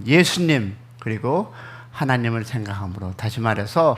예수님 그리고 하나님을 생각함으로, 다시 말해서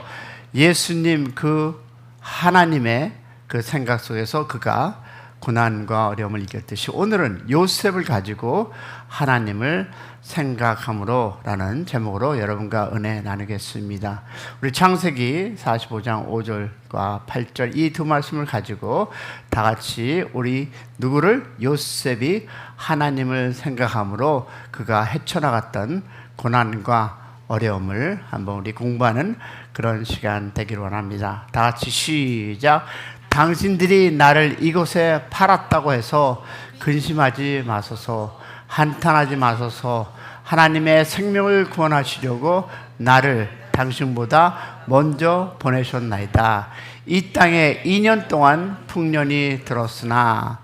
예수님 그 하나님의 그 생각 속에서 그가 고난과 어려움을 이겼듯이 오늘은 요셉을 가지고 하나님을 생각함으로 라는 제목으로 여러분과 은혜 나누겠습니다. 우리 창세기 45장 5절과 8절 이 두 말씀을 가지고 다 같이 우리 누구를? 요셉이 하나님을 생각함으로 그가 헤쳐나갔던 고난과 어려움을 한번 우리 공부하는 그런 시간 되기를 원합니다. 다 같이 시작. 당신들이 나를 이곳에 팔았다고 해서 근심하지 마소서, 한탄하지 마소서. 하나님의 생명을 구원하시려고 나를 당신보다 먼저 보내셨나이다. 이 땅에 2년 동안 풍년이 들었으나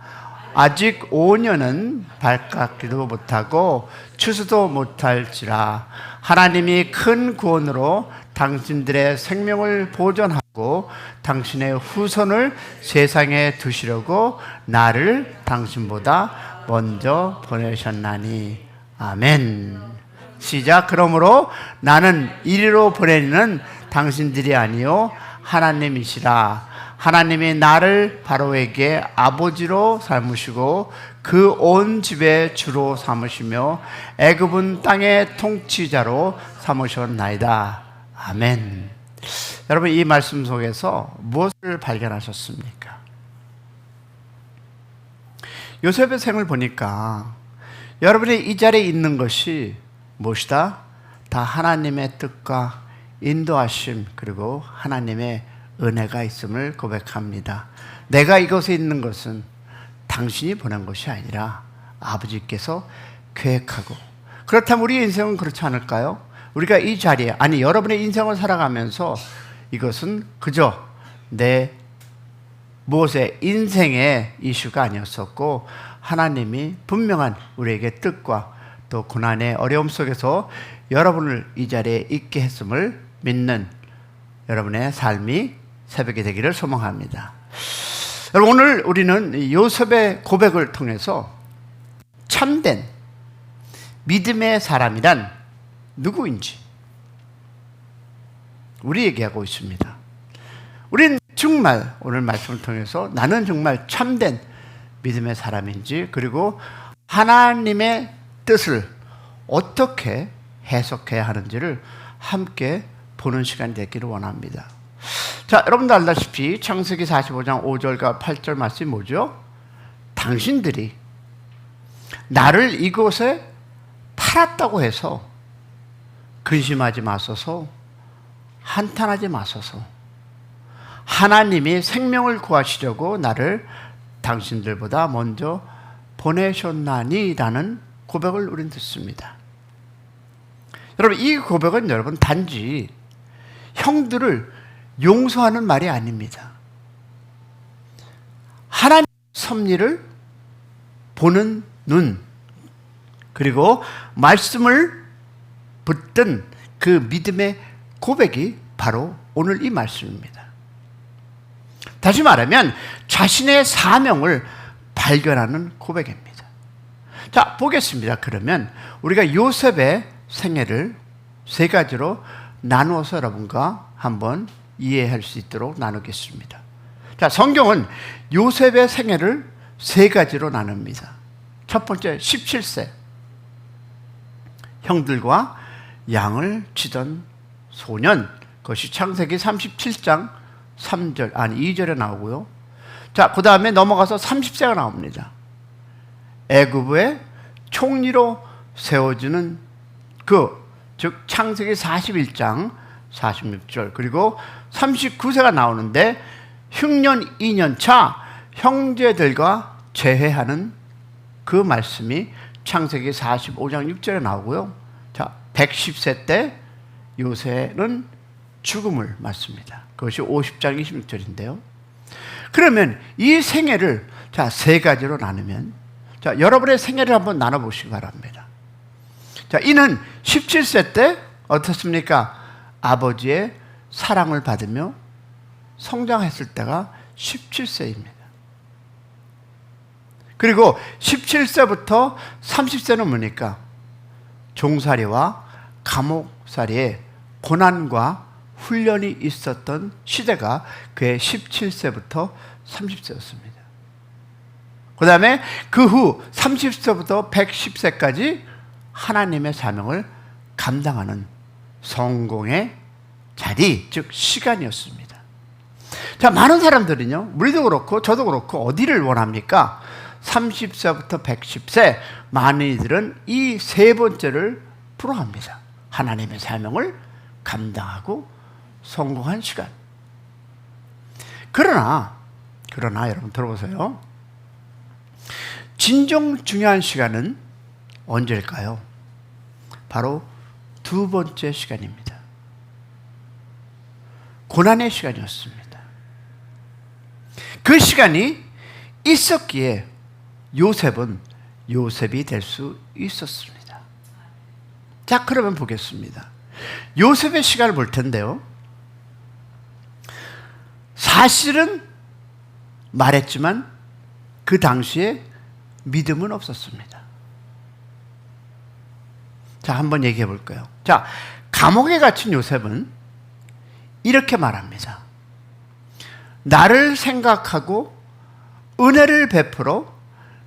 아직 5년은 발깎기도 못하고 추수도 못할지라. 하나님이 큰 구원으로 당신들의 생명을 보존하고 당신의 후손을 세상에 두시려고 나를 당신보다 먼저 보내셨나니. 아멘. 시작. 그러므로 나는 이리로 보내는 당신들이 아니요 하나님이시라. 하나님이 나를 바로에게 아버지로 삼으시고 그 온 집의 주로 삼으시며 애굽은 땅의 통치자로 삼으셨나이다. 아멘. 여러분, 이 말씀 속에서 무엇을 발견하셨습니까? 요셉의 생을 보니까 여러분이 이 자리에 있는 것이 무엇이다? 다 하나님의 뜻과 인도하심 그리고 하나님의 은혜가 있음을 고백합니다. 내가 이곳에 있는 것은 당신이 보낸 것이 아니라 아버지께서 계획하고, 그렇다면 우리의 인생은 그렇지 않을까요? 우리가 이 자리에, 아니 여러분의 인생을 살아가면서 이것은 그저 내 무엇의 인생의 이슈가 아니었었고 하나님이 분명한 우리에게 뜻과 또 고난의 어려움 속에서 여러분을 이 자리에 있게 했음을 믿는 여러분의 삶이 새벽이 되기를 소망합니다. 여러분, 오늘 우리는 요셉의 고백을 통해서 참된 믿음의 사람이란 누구인지 우리 얘기하고 있습니다. 우린 정말 오늘 말씀을 통해서 나는 정말 참된 믿음의 사람인지, 그리고 하나님의 뜻을 어떻게 해석해야 하는지를 함께 보는 시간이 되기를 원합니다. 자, 여러분도 알다시피 창세기 45장 5절과 8절 말씀이 뭐죠? 당신들이 나를 이곳에 팔았다고 해서 근심하지 마소서, 한탄하지 마소서. 하나님이 생명을 구하시려고 나를 당신들보다 먼저 보내셨나니라는 고백을 우리는 듣습니다. 여러분, 이 고백은 여러분 단지 형들을 용서하는 말이 아닙니다. 하나님의 섭리를 보는 눈, 그리고 말씀을 붙든 그 믿음의 고백이 바로 오늘 이 말씀입니다. 다시 말하면 자신의 사명을 발견하는 고백입니다. 자, 보겠습니다. 그러면 우리가 요셉의 생애를 세 가지로 나누어서 여러분과 한번 이해할 수 있도록 나누겠습니다. 자, 성경은 요셉의 생애를 세 가지로 나눕니다. 첫 번째, 17세 형들과 양을 치던 소년, 그것이 창세기 37장 3절, 아니 2절에 나오고요. 자, 그 다음에 넘어가서 30세가 나옵니다. 애굽의 총리로 세워지는 즉 창세기 41장 46절, 그리고 39세가 나오는데 흉년 2년 차 형제들과 재회하는 그 말씀이 창세기 45장 6절에 나오고요. 자, 110세 때 요셉은 죽음을 맞습니다. 그것이 50장 26절인데요. 그러면 이 생애를 자, 세 가지로 나누면, 자, 여러분의 생애를 한번 나눠보시기 바랍니다. 자, 이는 17세 때 어떻습니까? 아버지의 사랑을 받으며 성장했을 때가 17세입니다. 그리고 17세부터 30세는 뭡니까? 종살이와 감옥살이의 고난과 훈련이 있었던 시대가 그의 17세부터 30세였습니다. 그 다음에 그 후 30세부터 110세까지 하나님의 사명을 감당하는 성공의 자리, 즉 시간이었습니다. 자, 많은 사람들은요, 우리도 그렇고 저도 그렇고 어디를 원합니까? 30세부터 110세, 많은 이들은 이 세 번째를 부러워합니다. 하나님의 사명을 감당하고 성공한 시간. 그러나 여러분 들어보세요. 진정 중요한 시간은 언제일까요? 바로 두 번째 시간입니다. 고난의 시간이었습니다. 그 시간이 있었기에 요셉은 요셉이 될 수 있었습니다. 자, 그러면 보겠습니다. 요셉의 시간을 볼 텐데요. 사실은 말했지만 그 당시에 믿음은 없었습니다. 자, 한번 얘기해 볼까요? 자, 감옥에 갇힌 요셉은 이렇게 말합니다. 나를 생각하고 은혜를 베풀어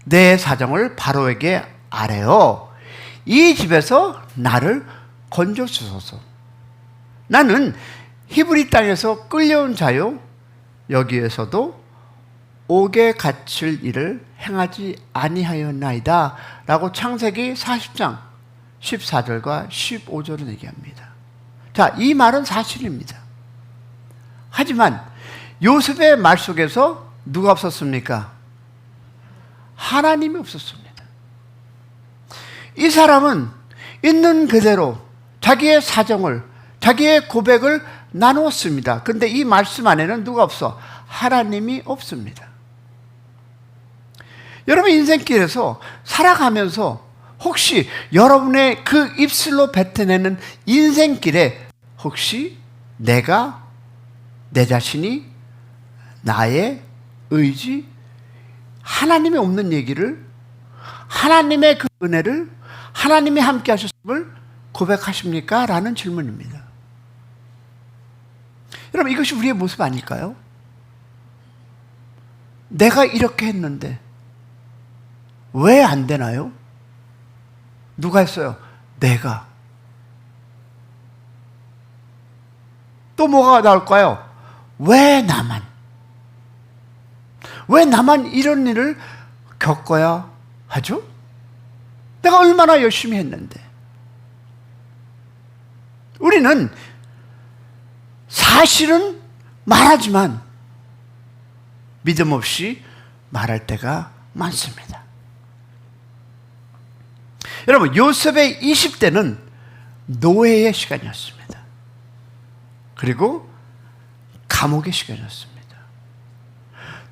내 사정을 바로에게 아뢰어 이 집에서 나를 건져 주소서. 나는 히브리 땅에서 끌려온 자요, 여기에서도 옥에 갇힐 일을 행하지 아니하였나이다 라고 창세기 40장 14절과 15절을 얘기합니다. 자, 이 말은 사실입니다. 하지만 요셉의 말 속에서 누가 없었습니까? 하나님이 없었습니다. 이 사람은 있는 그대로 자기의 사정을, 자기의 고백을 나누었습니다. 그런데 이 말씀 안에는 누가 없어? 하나님이 없습니다. 여러분 인생길에서 살아가면서 혹시 여러분의 그 입술로 뱉어내는 인생길에 혹시 내가, 내 자신이, 나의 의지, 하나님이 없는 얘기를, 하나님의 그 은혜를, 하나님이 함께 하셨음을 고백하십니까? 라는 질문입니다. 여러분, 이것이 우리의 모습 아닐까요? 내가 이렇게 했는데 왜 안 되나요? 누가 했어요? 내가. 또 뭐가 나올까요? 왜 나만? 왜 나만 이런 일을 겪어야 하죠? 내가 얼마나 열심히 했는데. 우리는 사실은 말하지만 믿음 없이 말할 때가 많습니다. 여러분, 요셉의 20대는 노예의 시간이었습니다. 그리고 감옥의 시간이었습니다.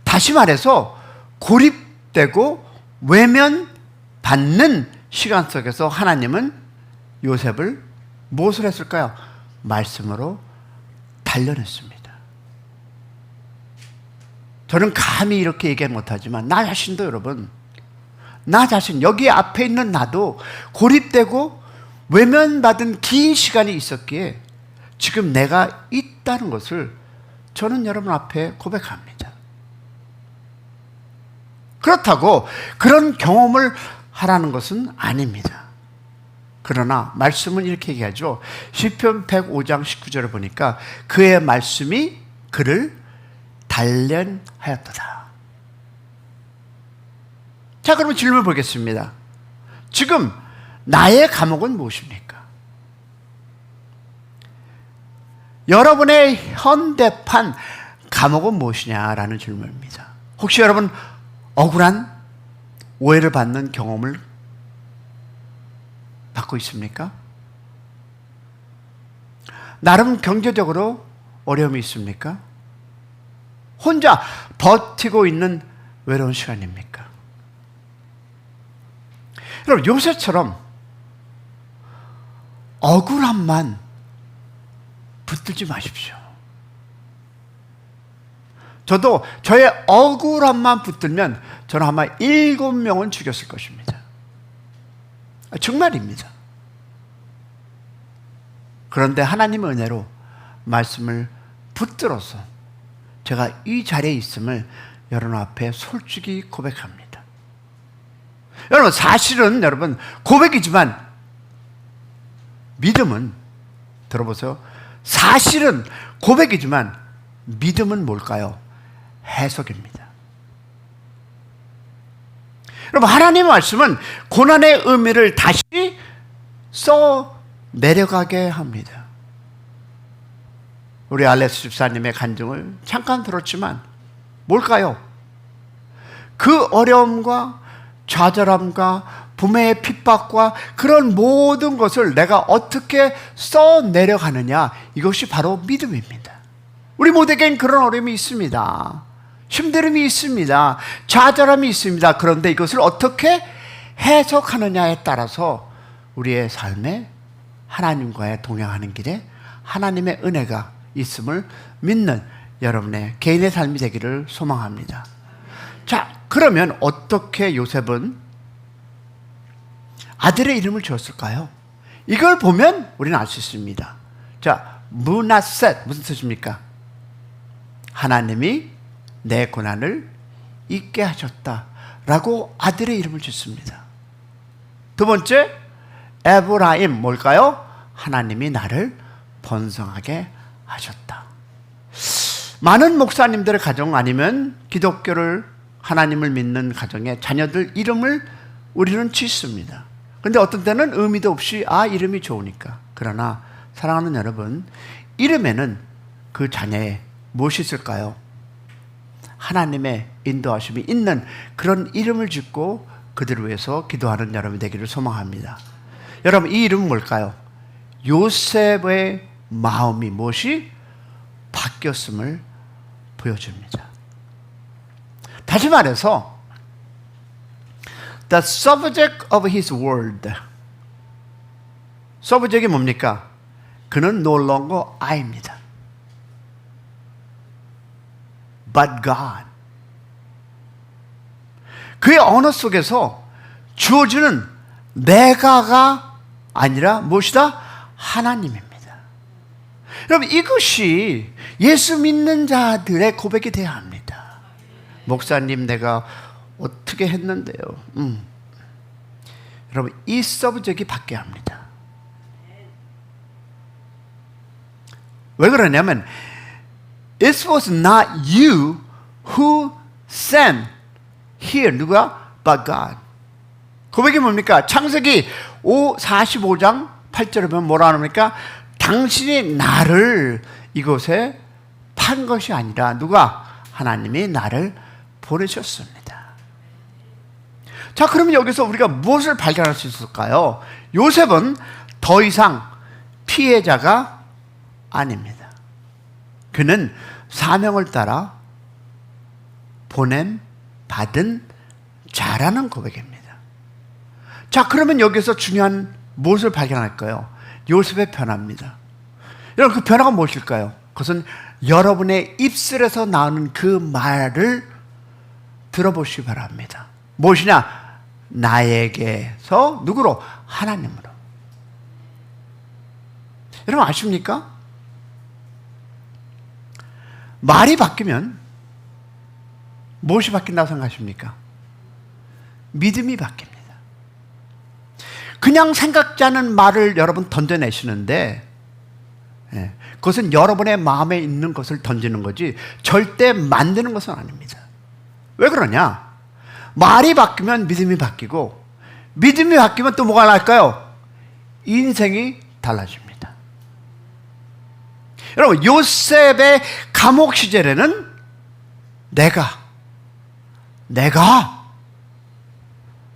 다시 말해서 고립되고 외면받는 시간 속에서 하나님은 요셉을 무엇을 했을까요? 말씀으로 단련했습니다. 저는 감히 이렇게 얘기 못하지만 나 자신도 여러분, 나 자신, 여기 앞에 있는 나도 고립되고 외면받은 긴 시간이 있었기에 지금 내가 있다는 것을 저는 여러분 앞에 고백합니다. 그렇다고 그런 경험을 하라는 것은 아닙니다. 그러나 말씀은 이렇게 얘기하죠. 시편 105장 19절을 보니까 그의 말씀이 그를 단련하였도다. 자, 그러면 질문을 보겠습니다. 지금 나의 감옥은 무엇입니까? 여러분의 현대판 감옥은 무엇이냐라는 질문입니다. 혹시 여러분 억울한 오해를 받는 경험을 받고 있습니까? 나름 경제적으로 어려움이 있습니까? 혼자 버티고 있는 외로운 시간입니까? 여러분, 요새처럼 억울함만 붙들지 마십시오. 저도 저의 억울함만 붙들면 저는 아마 7명은 죽였을 것입니다. 정말입니다. 그런데 하나님의 은혜로 말씀을 붙들어서 제가 이 자리에 있음을 여러분 앞에 솔직히 고백합니다. 여러분, 사실은 여러분 고백이지만 믿음은, 들어보세요. 사실은 고백이지만 믿음은 뭘까요? 해석입니다. 여러분, 하나님의 말씀은 고난의 의미를 다시 써 내려가게 합니다. 우리 알렉스 집사님의 간증을 잠깐 들었지만 뭘까요? 그 어려움과 좌절함과 부모의 핍박과 그런 모든 것을 내가 어떻게 써 내려가느냐, 이것이 바로 믿음입니다. 우리 모두에겐 그런 어려움이 있습니다. 힘듦이 있습니다. 좌절함이 있습니다. 그런데 이것을 어떻게 해석하느냐에 따라서 우리의 삶에 하나님과의 동행하는 길에 하나님의 은혜가 있음을 믿는 여러분의 개인의 삶이 되기를 소망합니다. 자, 그러면 어떻게 요셉은 아들의 이름을 지었을까요? 이걸 보면 우리는 알 수 있습니다. 자, 므낫셋, 무슨 뜻입니까? 하나님이 내 고난을 잊게 하셨다라고 아들의 이름을 짓습니다. 두 번째, 에브라임, 뭘까요? 하나님이 나를 번성하게 하셨다. 많은 목사님들의 가정 아니면 기독교를, 하나님을 믿는 가정의 자녀들 이름을 우리는 짓습니다. 그런데 어떤 때는 의미도 없이 이름이 좋으니까. 그러나 사랑하는 여러분, 이름에는 그 자녀의 무엇이 있을까요? 하나님의 인도하심이 있는 그런 이름을 짓고 그들을 위해서 기도하는 여러분이 되기를 소망합니다. 여러분, 이 이름은 뭘까요? 요셉의 마음이 무엇이 바뀌었음을 보여줍니다. 다시 말해서 The subject of his word, subject이 뭡니까? 그는 no longer I입니다. But God. 그의 언어 속에서 주어지는 내가가 아니라 무엇이다? 하나님입니다. 여러분, 이것이 예수 믿는 자들의 고백이 되어야 합니다. 목사님, 내가 어떻게 했는데요? 여러분, 이 서브젝트가 바뀌어야 합니다. 왜 그러냐면 It was not you who sent here. 누가? But God. 고백이 뭡니까? 창세기 45장 8절에 보면 뭐라 합니까? 당신이 나를 이곳에 판 것이 아니라 누가? 하나님이 나를 보내셨습니다. 자, 그러면 여기서 우리가 무엇을 발견할 수 있을까요? 요셉은 더 이상 피해자가 아닙니다. 그는 사명을 따라 보냄 받은 자라는 고백입니다. 자, 그러면 여기서 중요한 무엇을 발견할까요? 요셉의 변화입니다. 여러분, 그 변화가 무엇일까요? 그것은 여러분의 입술에서 나오는 그 말을 들어보시기 바랍니다. 무엇이냐? 나에게서 누구로? 하나님으로. 여러분, 아십니까? 말이 바뀌면 무엇이 바뀐다고 생각하십니까? 믿음이 바뀝니다. 그냥 생각지 않은 말을 여러분 던져내시는데 그것은 여러분의 마음에 있는 것을 던지는 거지 절대 만드는 것은 아닙니다. 왜 그러냐? 말이 바뀌면 믿음이 바뀌고 믿음이 바뀌면 또 뭐가 날까요? 인생이 달라집니다. 여러분, 요셉의 감옥 시절에는 내가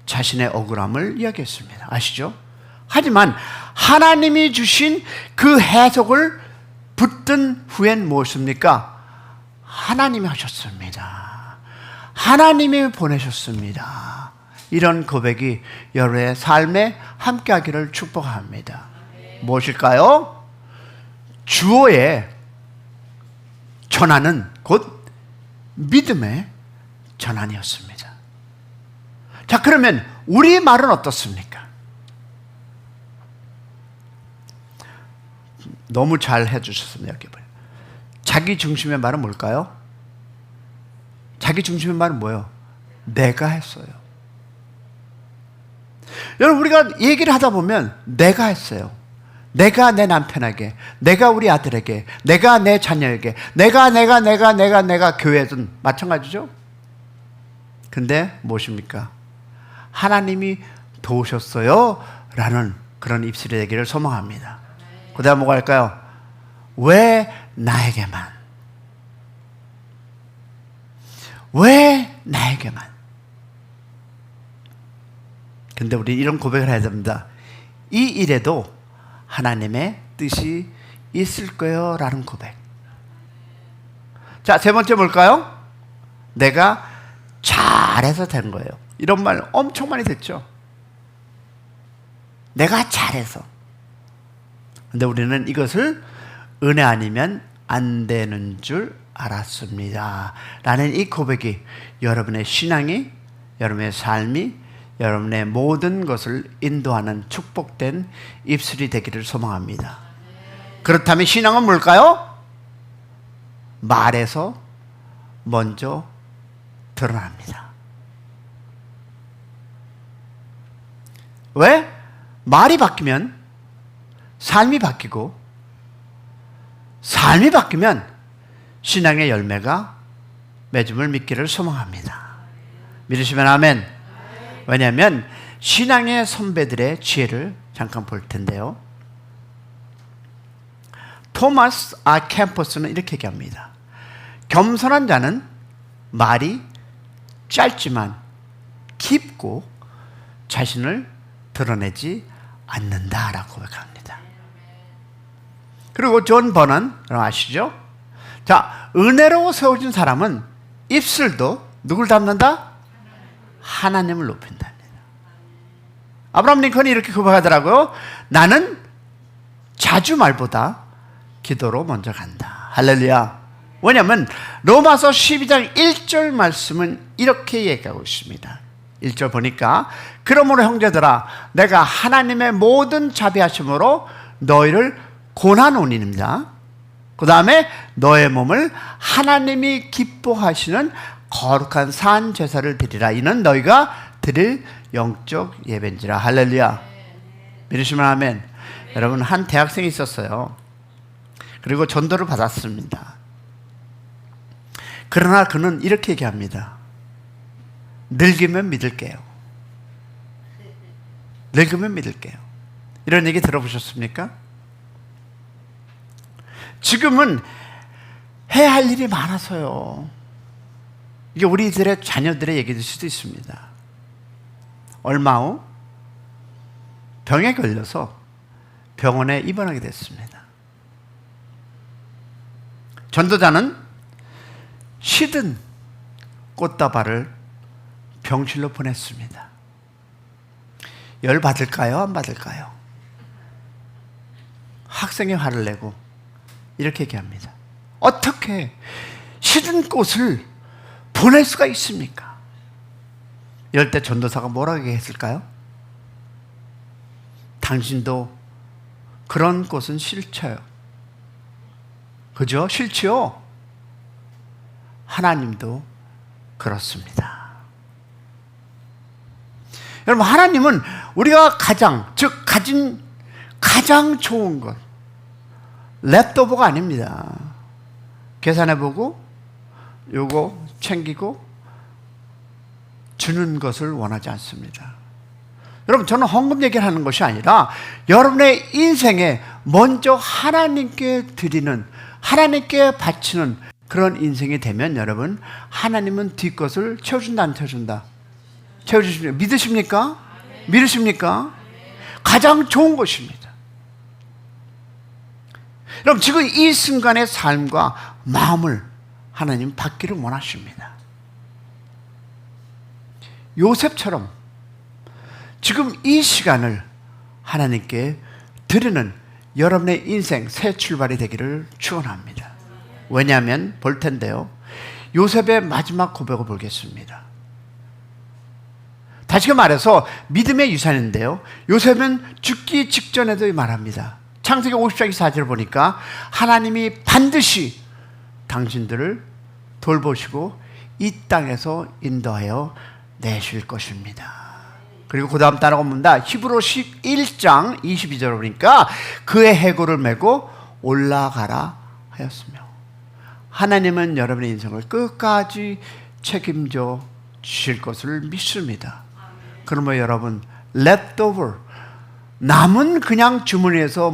자신의 억울함을 이야기했습니다. 아시죠? 하지만 하나님이 주신 그 해석을 붙든 후엔 무엇입니까? 하나님이 하셨습니다. 하나님이 보내셨습니다. 이런 고백이 여러분의 삶에 함께하기를 축복합니다. 무엇일까요? 주어의 전환은 곧 믿음의 전환이었습니다. 자, 그러면 우리 말은 어떻습니까? 너무 잘 해주셨습니다. 여기 봐요. 자기 중심의 말은 뭘까요? 자기 중심의 말은 뭐예요? 내가 했어요. 여러분, 우리가 얘기를 하다 보면 내가 했어요. 내가 내 남편에게, 내가 우리 아들에게, 내가 내 자녀에게, 내가 교회든 마찬가지죠. 근데 무엇입니까? 하나님이 도우셨어요 라는 그런 입술의 얘기를 소망합니다. 그 다음 뭐가 할까요? 왜 나에게만? 왜 나에게만? 근데 우리 이런 고백을 해야 됩니다. 이 일에도 하나님의 뜻이 있을 거예요 라는 고백. 자, 세 번째 뭘까요? 내가 잘해서 된 거예요. 이런 말 엄청 많이 듣죠. 내가 잘해서. 근데 우리는 이것을 은혜 아니면 안 되는 줄 알았습니다 라는 이 고백이 여러분의 신앙이, 여러분의 삶이, 여러분의 모든 것을 인도하는 축복된 입술이 되기를 소망합니다. 그렇다면 신앙은 뭘까요? 말에서 먼저 드러납니다. 왜? 말이 바뀌면 삶이 바뀌고, 삶이 바뀌면 신앙의 열매가 맺음을 믿기를 소망합니다. 믿으시면 아멘. 왜냐하면 신앙의 선배들의 지혜를 잠깐 볼 텐데요. 토마스 아 캠퍼스는 이렇게 얘기합니다. 겸손한 자는 말이 짧지만 깊고 자신을 드러내지 않는다라고 고백합니다. 그리고 존 버넌 아시죠? 자, 은혜로 세워진 사람은 입술도 누굴 닮는다? 하나님을 높인답니다. 아브라함 링컨이 이렇게 고백하더라고요. 나는 자주 말보다 기도로 먼저 간다. 할렐루야. 왜냐하면 로마서 12장 1절 말씀은 이렇게 얘기하고 있습니다. 1절 보니까 그러므로 형제들아 내가 하나님의 모든 자비하심으로 너희를 고난원입니다. 그 다음에 너의 몸을 하나님이 기뻐하시는 거룩한 산 제사를 드리라. 이는 너희가 드릴 영적 예배인지라. 할렐루야. 믿으시면 아멘. 여러분, 한 대학생이 있었어요. 그리고 전도를 받았습니다. 그러나 그는 이렇게 얘기합니다. 늙으면 믿을게요. 늙으면 믿을게요. 이런 얘기 들어보셨습니까? 지금은 해야 할 일이 많아서요. 이게 우리들의 자녀들의 얘기일 수도 있습니다. 얼마 후 병에 걸려서 병원에 입원하게 됐습니다. 전도자는 시든 꽃다발을 병실로 보냈습니다. 열 받을까요? 안 받을까요? 학생이 화를 내고 이렇게 얘기합니다. 어떻게 시든 꽃을 보낼 수가 있습니까? 이럴 때 전도사가 뭐라고 얘기했을까요? 당신도 그런 꽃은 싫죠. 그죠? 싫지요? 하나님도 그렇습니다. 여러분, 하나님은 우리가 가진 가장 좋은 것, 랩도버가 아닙니다. 계산해보고 요거 챙기고 주는 것을 원하지 않습니다. 여러분, 저는 헌금 얘기를 하는 것이 아니라 여러분의 인생에 먼저 하나님께 드리는, 하나님께 바치는 그런 인생이 되면 여러분, 하나님은 뒷것을 채워준다, 안 채워준다? 채워주십니까? 믿으십니까? 믿으십니까? 가장 좋은 것입니다. 여러분, 지금 이 순간의 삶과 마음을 하나님 받기를 원하십니다. 요셉처럼 지금 이 시간을 하나님께 드리는 여러분의 인생 새 출발이 되기를 축원합니다. 왜냐하면 볼 텐데요, 요셉의 마지막 고백을 보겠습니다. 다시 말해서 믿음의 유산인데요, 요셉은 죽기 직전에도 말합니다. 창세기 50장 4절 보니까 하나님이 반드시 당신들을 돌보시고 이 땅에서 인도하여 내실 것입니다. 그리고 그 다음 따라가 봅니다. 히브리 11장 22절 보니까 그의 해골을 메고 올라가라 하였으며, 하나님은 여러분의 인생을 끝까지 책임져 주실 것을 믿습니다. 그러면 여러분, leftover, 남은 그냥 주머니에서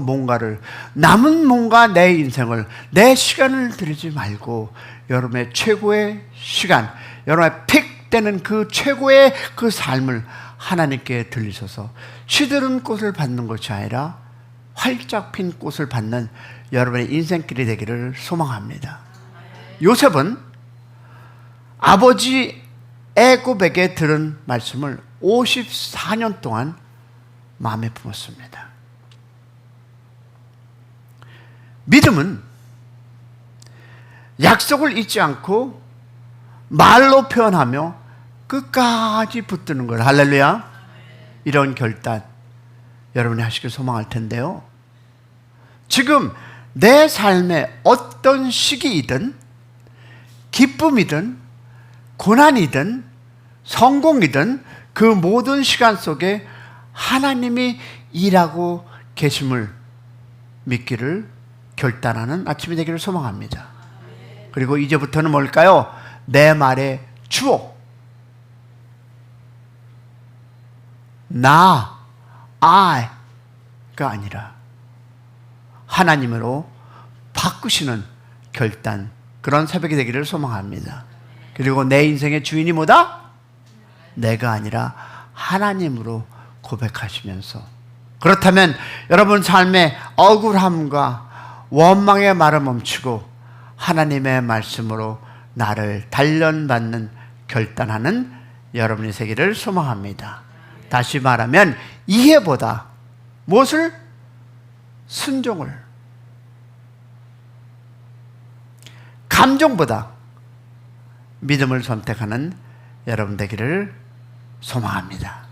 남은 뭔가 내 인생을, 내 시간을 들이지 말고 여러분의 최고의 시간, 여러분의 픽 되는 그 최고의 그 삶을 하나님께 들리셔서 시드른 꽃을 받는 것이 아니라 활짝 핀 꽃을 받는 여러분의 인생길이 되기를 소망합니다. 요셉은 아버지 애굽에게 들은 말씀을 54년 동안 마음에 품었습니다. 믿음은 약속을 잊지 않고 말로 표현하며 끝까지 붙드는 걸, 할렐루야. 이런 결단 여러분이 하시길 소망할 텐데요, 지금 내 삶의 어떤 시기이든 기쁨이든 고난이든 성공이든 그 모든 시간 속에 하나님이 일하고 계심을 믿기를 결단하는 아침이 되기를 소망합니다. 그리고 이제부터는 뭘까요? 내 말의 주어, 나, I가 아니라 하나님으로 바꾸시는 결단, 그런 새벽이 되기를 소망합니다. 그리고 내 인생의 주인이 뭐다? 내가 아니라 하나님으로 고백하시면서, 그렇다면 여러분 삶의 억울함과 원망의 말을 멈추고 하나님의 말씀으로 나를 단련받는 결단하는 여러분이 되기를 소망합니다. 다시 말하면 이해보다 무엇을? 순종을, 감정보다 믿음을 선택하는 여러분 되기를 소망합니다.